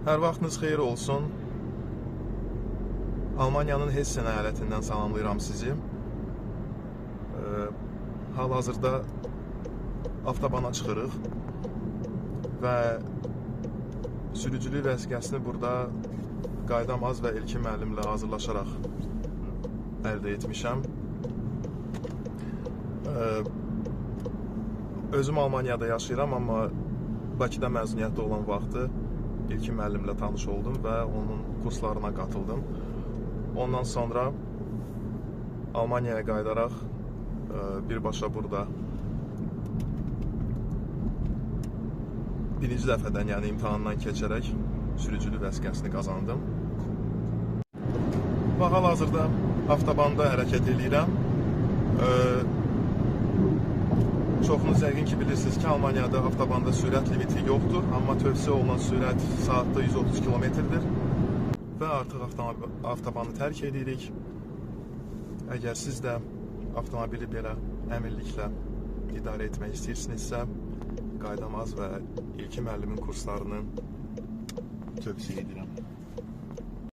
Hər vaxtınız xeyir olsun. Almaniyanın Hessen əyalətindən salamlayıram sizi. Hal-hazırda avtobana çıxırıq və sürücülük vəzifəsini burada Qaydamaz və İlkin müəllimlə hazırlaşaraq əldə etmişəm. Özüm Almaniyada yaşayıram, amma Bakıda məzuniyyətdə olan vaxtı İlkin müəllimlə tanış oldum və onun kurslarına qatıldım. Ondan sonra Almaniyaya qayıdaraq birbaşa burada birinci dəfədən, yəni imtahandan keçərək sürücülük vəsiqəsini qazandım. Və hal-hazırda avtobanda hərəkət edirəm. Çoxunuz yəqin ki bilirsiniz ki, Almaniyada avtobanda sürət limiti yoxdur, amma tövsiyə olunan sürət saatda 130 km-dir və artıq avtobanı tərk edirik. Əgər siz də avtomobili belə əminliklə idarə etmək istəyirsinizsə, Qaydamaz və İlkin müəllimin kurslarını tövsiyə edirəm.